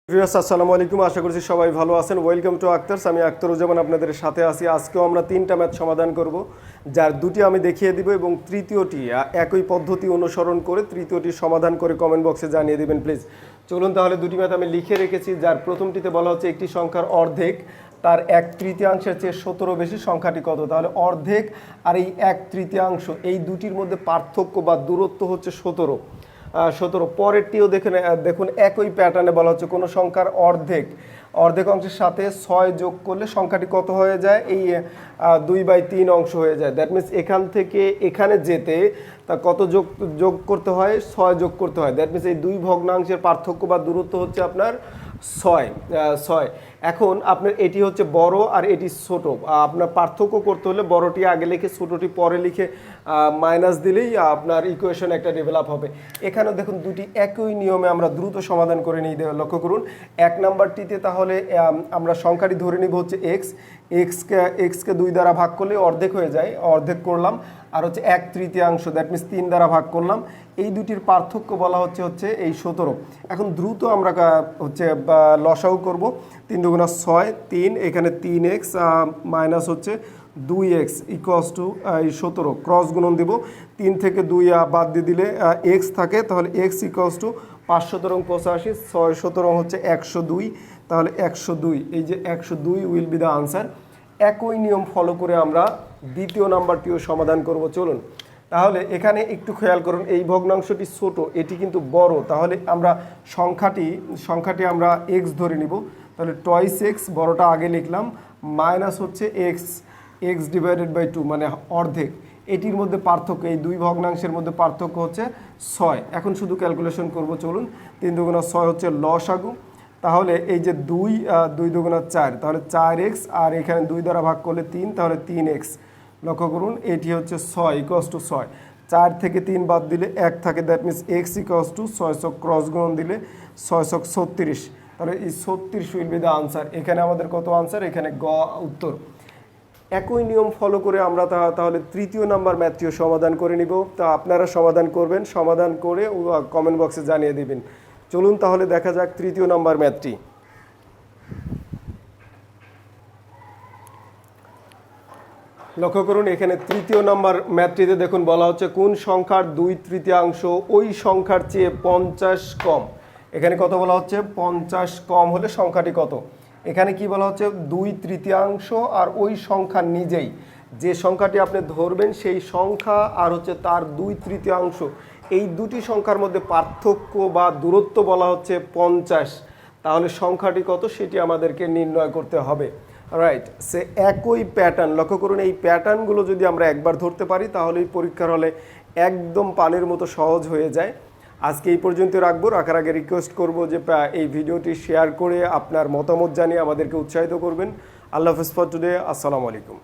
Viewers আসসালামু আলাইকুম, আশা করছি সবাই ভালো আছেন। Welcome to Akhtar's. আমি আক্তারুজ্জামান আপনাদের সাথে আছি। আজকেও আমরা 3টা ম্যাথ সমাধান করব, যার 2টি আমি দেখিয়ে দিব এবং তৃতীয়টি একই পদ্ধতি অনুসরণ করে তৃতীয়টি সমাধান করে কমেন্ট বক্সে জানিয়ে দিবেন প্লিজ। চলুন তাহলে 2টি ম্যাথ আমি লিখে রেখেছি, যার প্রথমটিতে বলা হচ্ছে একটি সংখ্যার অর্ধেক তার 1/3 চেয়ে 17 বেশি, সংখ্যাটি কত? তাহলে অর্ধেক আর এই 1/3 এই দুটির মধ্যে পার্থক্য বা দূরত্ব হচ্ছে 17। পরেরটিও দেখুন একই প্যাটার্নে বলা হচ্ছে কোনো সংখ্যার অর্ধেক অংশের সাথে 6 যোগ করলে সংখ্যাটি কত হয়ে যায়? এই 2/3 অংশ হয়ে যায়। দ্যাট মিনস এখান থেকে এখানে যেতে তা কত যোগ করতে হয়? 6 যোগ করতে হয়। দ্যাট মিনস এই দুই ভগ্নাংশের পার্থক্য বা দূরত্ব হচ্ছে আপনার 6। এখন আপনার এটি হচ্ছে বড় আর এটি ছোট। আপনার পার্থক্য করতে হলে বড়টি আগে লিখে ছোটটি পরে লিখে মাইনাস দিলেই আপনার ইকুয়েশন একটা ডেভেলপ হবে। এখানে দেখুন দুটি একই নিয়মে আমরা দ্রুত সমাধান করে নিই। লক্ষ্য করুন 1 নাম্বারটিতে তাহলে আমরা সংখ্যাটি ধরে নিব হচ্ছে এক্সকে 2 দ্বারা ভাগ করলে অর্ধেক হয়ে যায়, অর্ধেক করলাম। আর হচ্ছে 1/3, দ্যাট মিনস 3 দ্বারা ভাগ করলাম। এই দুটির পার্থক্য বলা হচ্ছে এই 17। এখন দ্রুত আমরা হচ্ছে লসাগু করব। 3 দুগুণা 6, 3 এখানে 3x মাইনাস হচ্ছে 2x ইকুয়ালস টু 17। ক্রস গুণন দিব, 3 থেকে 2 বাদ দিয়ে দিলে x থাকে, তাহলে x ইকুয়ালস টু 5 17 85, 6 17 হচ্ছে 102। তাহলে 102, এই যে 102 উইল বি দ্য আনসার। একই নিয়ম ফলো করে আমরা দ্বিতীয় নাম্বারটিও সমাধান করব। চলুন তাহলে এখানে একটু খেয়াল করুন, এই ভগ্নাংশটি ছোট, এটি কিন্তু বড়। তাহলে আমরা সংখ্যাটি আমরা x ধরে নিব। তাহলে টয়েস x, বড়টা আগে লিখলাম, মাইনাস হচ্ছে x ডিভাইডেড বাই 2 মানে অর্ধেক। এটির মধ্যে পার্থক্য, এই দুই ভগ্নাংশের মধ্যে পার্থক্য হচ্ছে 6। এখন শুধু ক্যালকুলেশন করব। চলুন 3 দুগুণা 6 হচ্ছে লসাগু। তাহলে এই যে 2 দুগুণা 4, তাহলে 4x আর এখানে 2 দ্বারা ভাগ করলে 3, তাহলে 3x। লক্ষ্য করুন এটি হচ্ছে 6 ইকুয়ালস টু 6। 4 থেকে 3 বাদ দিলে 1 থাকে, that means x equals to 600, cross গুণন দিলে 600 36। তাহলে এই 36 উইল বি দ্য আনসার। এখানে আমাদের কত আনসার? এখানে গ উত্তর। একই নিয়ম ফলো করে আমরা তাহলে তৃতীয় নাম্বার ম্যাথটিও সমাধান করে নিব। তা আপনারা সমাধান করবেন, সমাধান করে কমেন্ট বক্সে জানিয়ে দেবেন। চলুন তাহলে দেখা যাক তৃতীয় নাম্বার ম্যাথটি। লক্ষ্য করুন এখানে তৃতীয় নাম্বার ম্যাথটিতে দেখুন বলা হচ্ছে কোন সংখ্যার 2/3 ওই সংখ্যার চেয়ে 50 কম। এখানে কত বলা হচ্ছে? 50 কম হলে সংখ্যাটি কত? এখানে কি বলা হচ্ছে? 2/3 আর ওই সংখ্যা নিজেই, যে সংখ্যাটি আপনি ধরবেন সেই সংখ্যা আর হচ্ছে তার 2/3, এই দুটি সংখ্যার মধ্যে পার্থক্য বা দূরত্ব বলা হচ্ছে 50। তাহলে সংখ্যাটি কত সেটি আমাদেরকে নির্ণয় করতে হবে। রাইট, সে একই প্যাটার্ন। লক্ষ্য করুন এই প্যাটার্নগুলো যদি আমরা একবার ধরতে পারি তাহলে এই পরীক্ষার হলে একদম পানির মতো সহজ হয়ে যায়। আজকে এই পর্যন্ত রাখার আগে রিকোয়েস্ট করব যে এই ভিডিওটি শেয়ার করে আপনার মতামত জানিয়ে আমাদেরকে উৎসাহিত করবেন। আল্লাহ হাফেজ ফর টুডে। আসসালামু আলাইকুম।